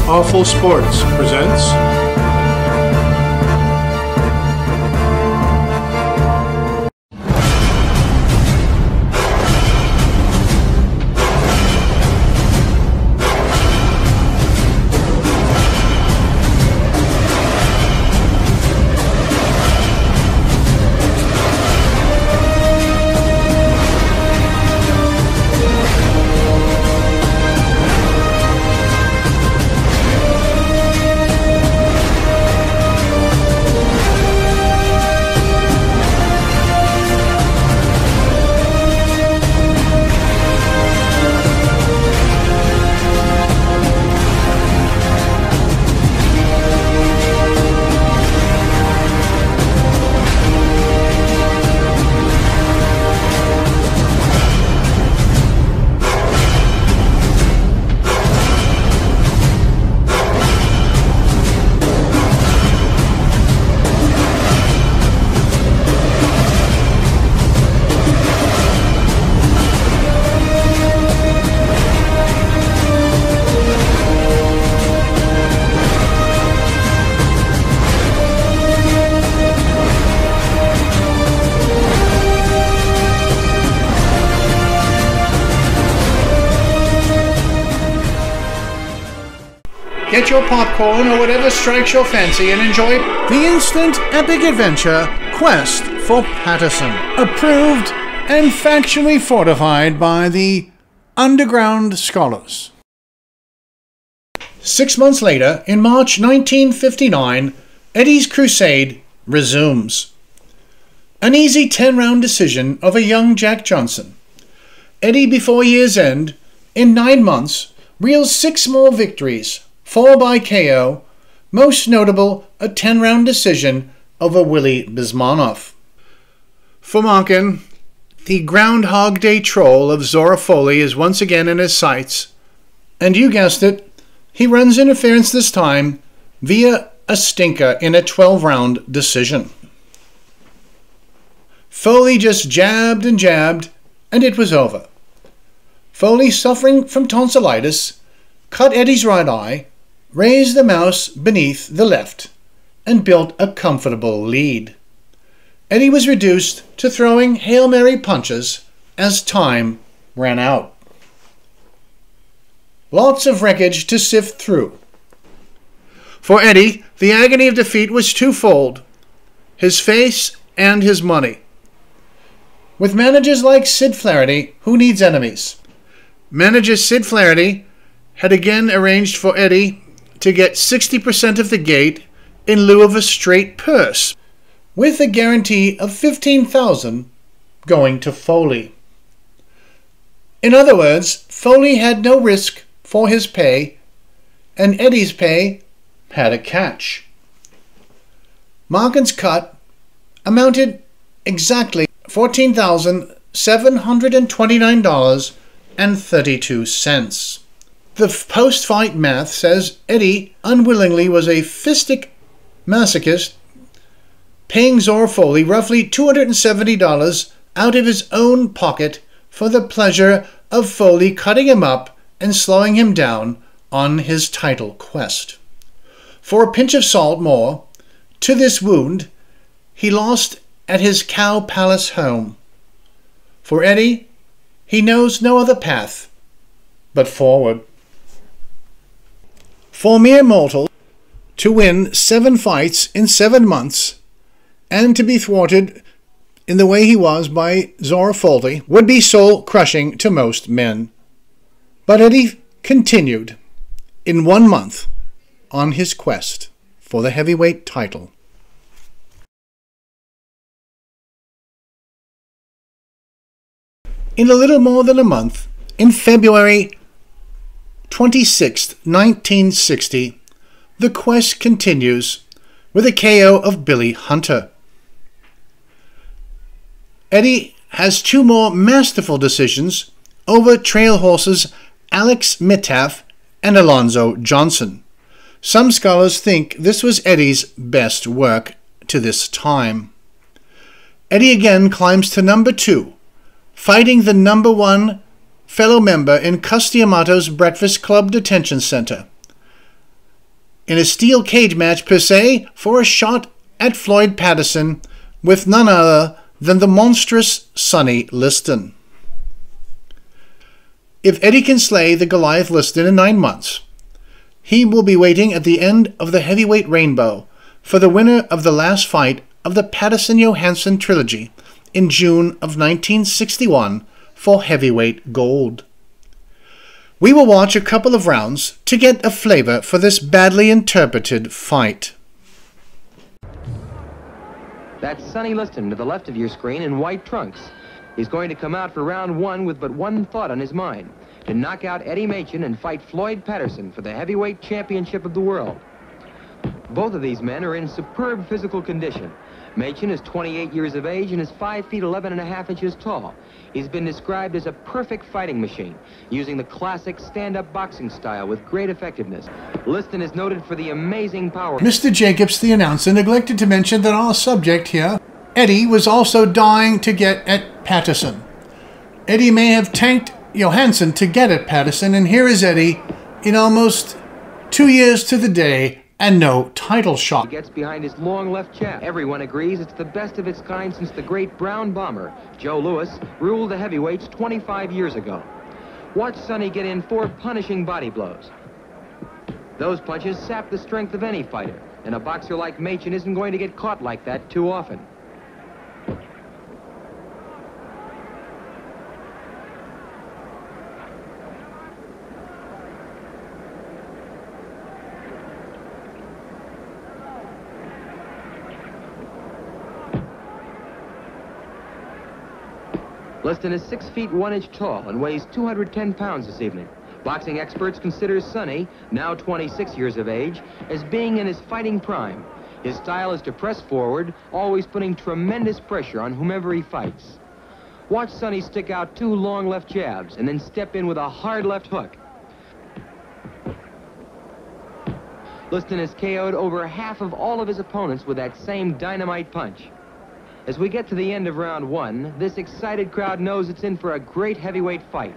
Awful Sports presents Get your popcorn or whatever strikes your fancy and enjoy the instant epic adventure Quest for Patterson. Approved and factually fortified by the underground scholars. 6 months later, in March 1959, Eddie's crusade resumes. An easy 10-round decision of a young Jack Johnson. Eddie, before year's end, in 9 months, reels 6 more victories. 4 by KO, most notable a 10-round decision over Willie Bismanoff. For Machen, the Groundhog Day troll of Zora Foley is once again in his sights, and you guessed it, he runs interference this time via a stinker in a 12-round decision. Foley just jabbed, and it was over. Foley, suffering from tonsillitis, cut Eddie's right eye, raised the mouse beneath the left, and built a comfortable lead. Eddie was reduced to throwing Hail Mary punches as time ran out. Lots of wreckage to sift through. For Eddie, the agony of defeat was twofold: his face and his money. With managers like Sid Flaherty, who needs enemies? Manager Sid Flaherty had again arranged for Eddie to get 60% of the gate in lieu of a straight purse, with a guarantee of $15,000 going to Foley. In other words, Foley had no risk for his pay, and Eddie's pay had a catch. Machen's cut amounted exactly $14,729.32. The post-fight math says Eddie unwillingly was a fistic masochist, paying Zora Foley roughly $270 out of his own pocket for the pleasure of Foley cutting him up and slowing him down on his title quest. For a pinch of salt more, to this wound, he lost at his Cow Palace home. For Eddie, he knows no other path but forward. For mere mortal to win 7 fights in 7 months and to be thwarted in the way he was by Zora Foley would be soul-crushing to most men. But Eddie continued in 1 month on his quest for the heavyweight title. In a little more than a month, in February 26, 1960, the quest continues with a KO of Billy Hunter. Eddie has 2 more masterful decisions over trail horses Alex Mittaf and Alonzo Johnson. Some scholars think this was Eddie's best work to this time. Eddie again climbs to number 2, fighting the number 1 fellow member in Custiamato's Breakfast Club Detention Center. in a steel cage match per se for a shot at Floyd Patterson with none other than the monstrous Sonny Liston. If Eddie can slay the Goliath Liston in 9 months, he will be waiting at the end of the heavyweight rainbow for the winner of the last fight of the Patterson-Johanson trilogy in June of 1961 for heavyweight gold. We will watch a couple of rounds to get a flavor for this badly interpreted fight. That's Sonny Liston to the left of your screen in white trunks. He's going to come out for round 1 with but one thought on his mind: to knock out Eddie Machen and fight Floyd Patterson for the heavyweight championship of the world. Both of these men are in superb physical condition. Machen is 28 years of age and is 5 feet 11.5 inches tall. He's been described as a perfect fighting machine, using the classic stand-up boxing style with great effectiveness. Liston is noted for the amazing power. Mr. Jacobs, the announcer, neglected to mention that our subject here, Eddie, was also dying to get at Patterson. Eddie may have tanked Johanson to get at Patterson, and here is Eddie in almost 2 years to the day and no title shot. He gets behind his long left jab. Everyone agrees it's the best of its kind since the great brown bomber, Joe Louis, ruled the heavyweights 25 years ago. Watch Sonny get in 4 punishing body blows. Those punches sap the strength of any fighter, and a boxer like Machen isn't going to get caught like that too often. Liston is 6 feet 1 inch tall and weighs 210 pounds this evening. Boxing experts consider Sonny, now 26 years of age, as being in his fighting prime. His style is to press forward, always putting tremendous pressure on whomever he fights. Watch Sonny stick out 2 long left jabs and then step in with a hard left hook. Liston has KO'd over half of all of his opponents with that same dynamite punch. As we get to the end of round 1, this excited crowd knows it's in for a great heavyweight fight.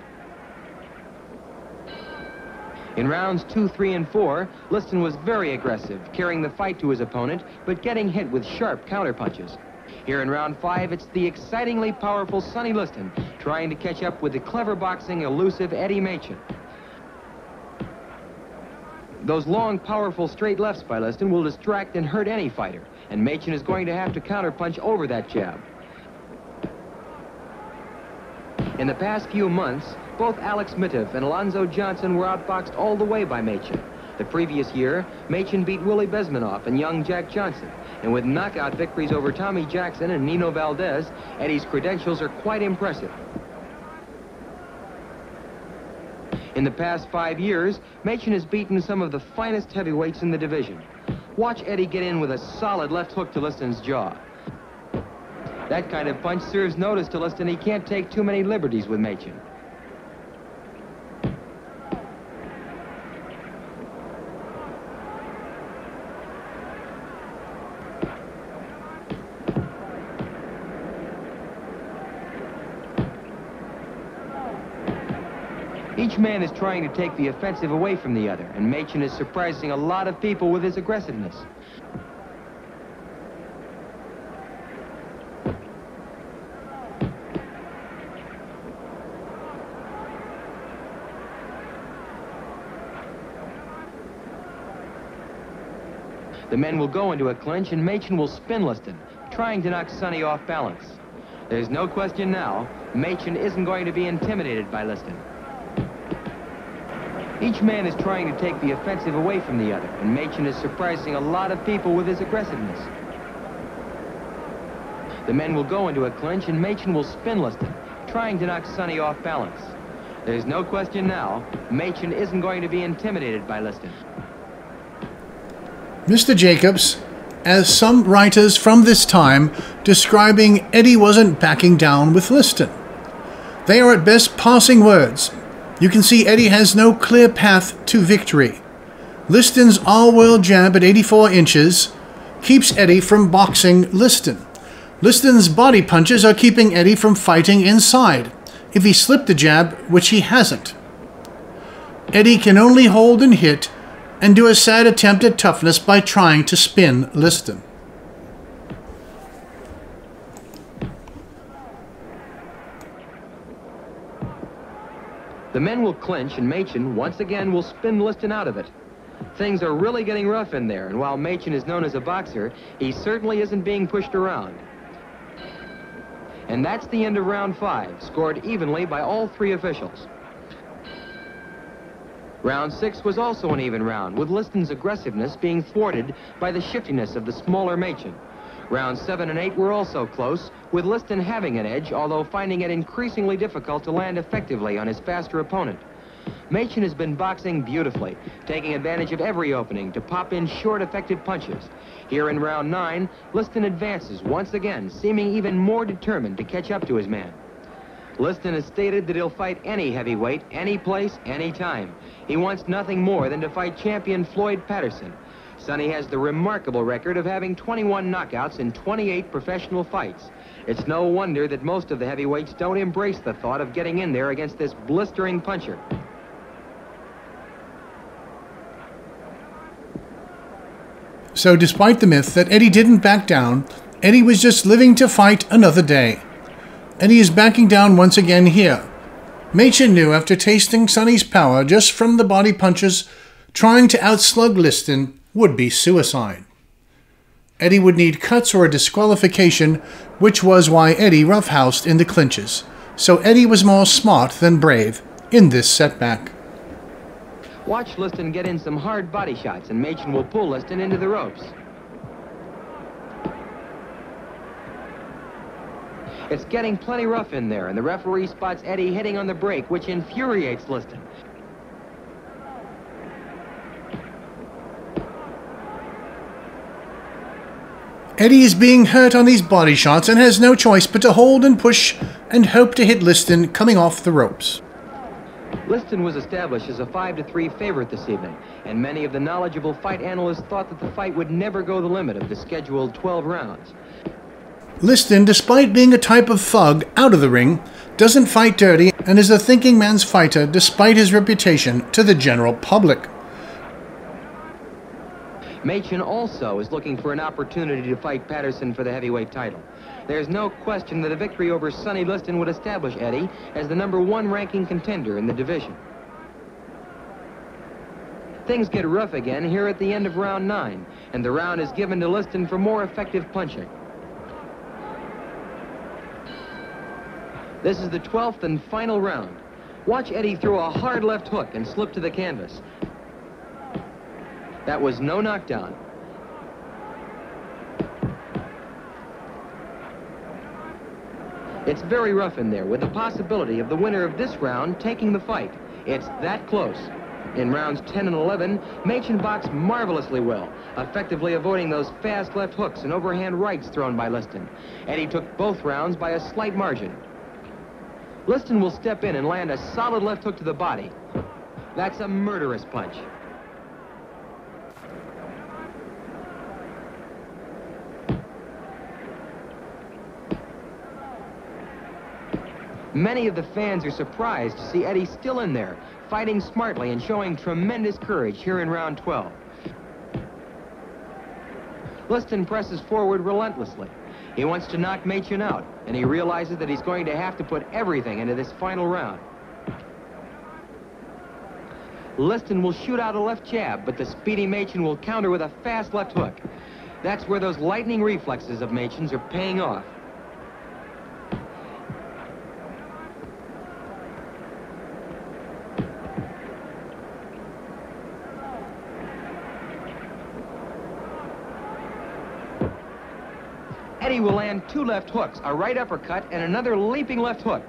In rounds 2, 3, and 4, Liston was very aggressive, carrying the fight to his opponent, but getting hit with sharp counterpunches. Here in round 5, it's the excitingly powerful Sonny Liston trying to catch up with the clever boxing, elusive Eddie Machen. Those long, powerful straight lefts by Liston will distract and hurt any fighter, and Machen is going to have to counterpunch over that jab. In the past few months, both Alex Mitiff and Alonzo Johnson were outboxed all the way by Machen. The previous year, Machen beat Willie Besmanoff and young Jack Johnson, and with knockout victories over Tommy Jackson and Nino Valdez, Eddie's credentials are quite impressive. In the past 5 years, Machen has beaten some of the finest heavyweights in the division. Watch Eddie get in with a solid left hook to Liston's jaw. That kind of punch serves notice to Liston he can't take too many liberties with Machen. Each man is trying to take the offensive away from the other, and Machen is surprising a lot of people with his aggressiveness. The men will go into a clinch, and Machen will spin Liston, trying to knock Sonny off balance. There's no question now, Machen isn't going to be intimidated by Liston. Each man is trying to take the offensive away from the other, and Machen is surprising a lot of people with his aggressiveness. The men will go into a clinch, and Machen will spin Liston, trying to knock Sonny off balance. There's no question now, Machen isn't going to be intimidated by Liston. Mr. Jacobs, as some writers from this time describing Eddie wasn't backing down with Liston. They are at best passing words. You can see Eddie has no clear path to victory. Liston's all-world jab at 84 inches keeps Eddie from boxing Liston. Liston's body punches are keeping Eddie from fighting inside, if he slipped the jab, which he hasn't. Eddie can only hold and hit and do a sad attempt at toughness by trying to spin Liston. The men will clinch, and Machen once again will spin Liston out of it. Things are really getting rough in there, and while Machen is known as a boxer, he certainly isn't being pushed around. And that's the end of round 5, scored evenly by all 3 officials. Round 6 was also an even round, with Liston's aggressiveness being thwarted by the shiftiness of the smaller Machen. Rounds 7 and 8 were also close, with Liston having an edge, although finding it increasingly difficult to land effectively on his faster opponent. Machen has been boxing beautifully, taking advantage of every opening to pop in short, effective punches. Here in round 9, Liston advances once again, seeming even more determined to catch up to his man. Liston has stated that he'll fight any heavyweight, any place, any time. He wants nothing more than to fight champion Floyd Patterson. Sonny has the remarkable record of having 21 knockouts in 28 professional fights. It's no wonder that most of the heavyweights don't embrace the thought of getting in there against this blistering puncher. So despite the myth that Eddie didn't back down, Eddie was just living to fight another day. Eddie is backing down once again here. Machen knew after tasting Sonny's power just from the body punches, trying to outslug Liston would be suicide. Eddie would need cuts or a disqualification, which was why Eddie roughhoused in the clinches. So Eddie was more smart than brave in this setback. Watch Liston get in some hard body shots, and Machen will pull Liston into the ropes. It's getting plenty rough in there, and the referee spots Eddie hitting on the brake, which infuriates Liston. Eddie is being hurt on these body shots and has no choice but to hold and push and hope to hit Liston coming off the ropes. Liston was established as a 5-3 favorite this evening, and many of the knowledgeable fight analysts thought that the fight would never go the limit of the scheduled 12 rounds. Liston, despite being a type of thug out of the ring, doesn't fight dirty and is a thinking man's fighter despite his reputation to the general public. Machen also is looking for an opportunity to fight Patterson for the heavyweight title. There's no question that a victory over Sonny Liston would establish Eddie as the #1 ranking contender in the division. Things get rough again here at the end of round 9, and the round is given to Liston for more effective punching. This is the 12th and final round. Watch Eddie throw a hard left hook and slip to the canvas. That was no knockdown. It's very rough in there, with the possibility of the winner of this round taking the fight. It's that close. In rounds 10 and 11, Machen boxed marvelously well, effectively avoiding those fast left hooks and overhand rights thrown by Liston. Eddie took both rounds by a slight margin. Liston will step in and land a solid left hook to the body. That's a murderous punch. Many of the fans are surprised to see Eddie still in there, fighting smartly and showing tremendous courage here in round 12. Liston presses forward relentlessly. He wants to knock Machen out, and he realizes that he's going to have to put everything into this final round. Liston will shoot out a left jab, but the speedy Machen will counter with a fast left hook. That's where those lightning reflexes of Machen's are paying off. Eddie will land 2 left hooks, a right uppercut, and another leaping left hook.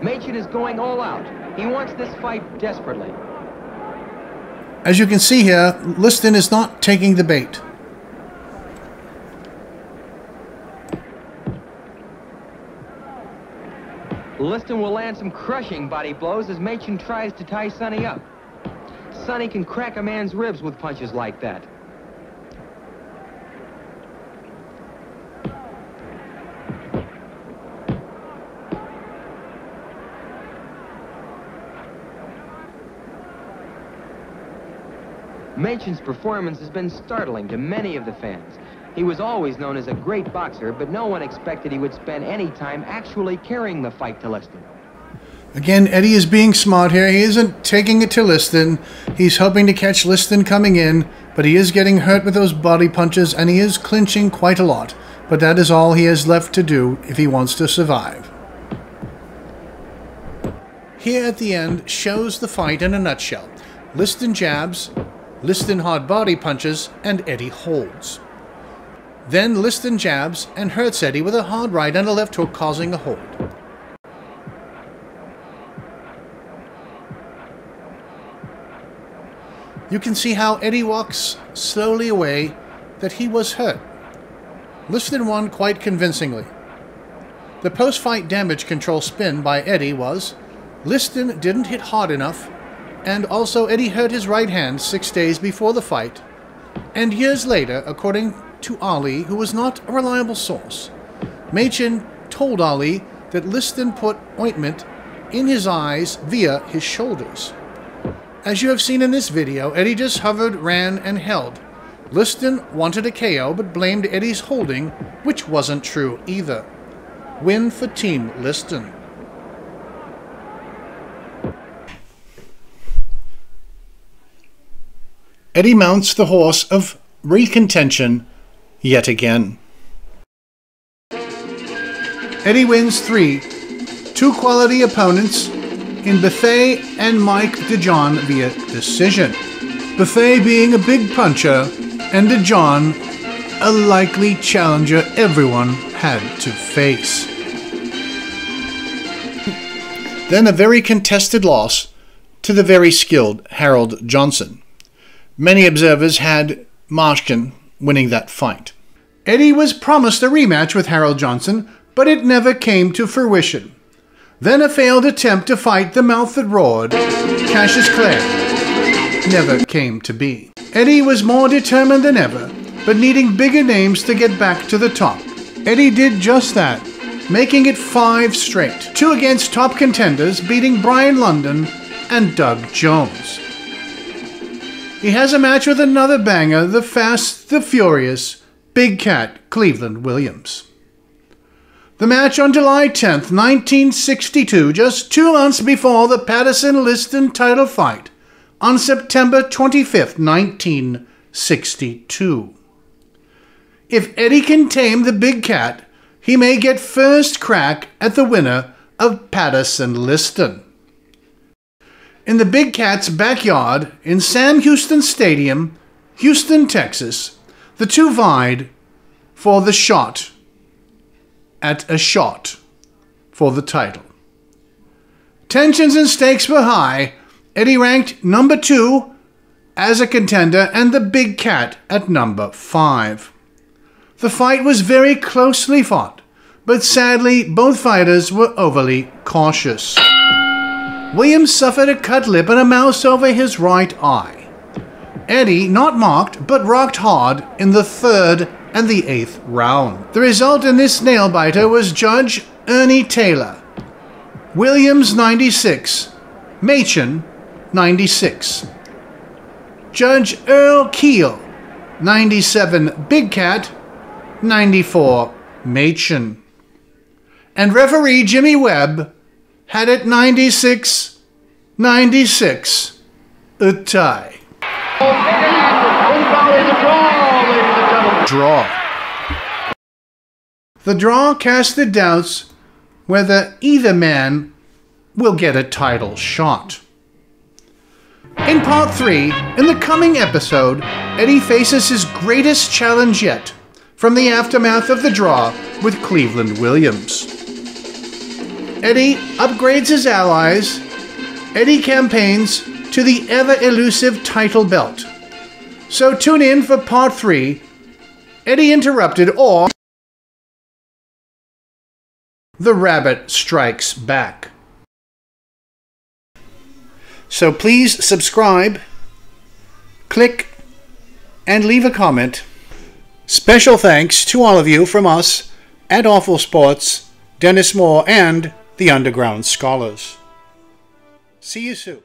Machen is going all out. He wants this fight desperately. As you can see here, Liston is not taking the bait. Liston will land some crushing body blows as Machen tries to tie Sonny up. Sonny can crack a man's ribs with punches like that. Machen's performance has been startling to many of the fans. He was always known as a great boxer, but no one expected he would spend any time actually carrying the fight to Liston. Again, Eddie is being smart here. He isn't taking it to Liston. He's hoping to catch Liston coming in, but he is getting hurt with those body punches, and he is clinching quite a lot. But that is all he has left to do if he wants to survive. Here at the end shows the fight in a nutshell. Liston jabs, Liston hard body punches, and Eddie holds. Then Liston jabs and hurts Eddie with a hard right and a left hook, causing a hold. You can see how Eddie walks slowly away, that he was hurt. Liston won quite convincingly. The post-fight damage control spin by Eddie was, Liston didn't hit hard enough, and also Eddie hurt his right hand 6 days before the fight. And years later, according to Ali, who was not a reliable source, Machen told Ali that Liston put ointment in his eyes via his shoulders. As you have seen in this video, Eddie just hovered, ran, and held. Liston wanted a KO, but blamed Eddie's holding, which wasn't true either. Win for Team Liston. Eddie mounts the horse of recontention yet again. Eddie wins 3, 2 quality opponents in Buffet and Mike DeJohn via decision. Buffet being a big puncher and DeJohn a likely challenger everyone had to face. Then a very contested loss to the very skilled Harold Johnson. Many observers had machen winning that fight. Eddie was promised a rematch with Harold Johnson, but it never came to fruition. Then a failed attempt to fight the mouth that roared, Cassius Clay, never came to be. Eddie was more determined than ever, but needing bigger names to get back to the top. Eddie did just that, making it 5 straight. 2 against top contenders, beating Brian London and Doug Jones. He has a match with another banger, the Fast, the Furious, Big Cat, Cleveland Williams. The match on July 10th, 1962, just 2 months before the Patterson-Liston title fight, on September 25th, 1962. If Eddie can tame the Big Cat, he may get first crack at the winner of Patterson-Liston. In the Big Cat's backyard in Sam Houston Stadium, Houston, Texas, the 2 vied for the shot at a shot for the title. Tensions and stakes were high. Eddie ranked number 2 as a contender and the Big Cat at number 5. The fight was very closely fought, but sadly both fighters were overly cautious. Williams suffered a cut lip and a mouse over his right eye. Eddie not marked, but rocked hard in the 3rd and the 8th round. The result in this nail-biter was Judge Ernie Taylor. Williams 96, Machen 96. Judge Earl Keel 97, Big Cat 94, Machen. And referee Jimmy Webb had it 96-96, a tie. Draw. The draw casted doubts whether either man will get a title shot. In part 3, in the coming episode, Eddie faces his greatest challenge yet, from the aftermath of the draw with Cleveland Williams. Eddie upgrades his allies. Eddie campaigns to the ever-elusive title belt. So tune in for part 3, Eddie Interrupted, or The Rabbit Strikes Back. So please subscribe, click, and leave a comment. Special thanks to all of you from us at Awful Sports, Dennis Moore, and the Underground Scholars. See you soon.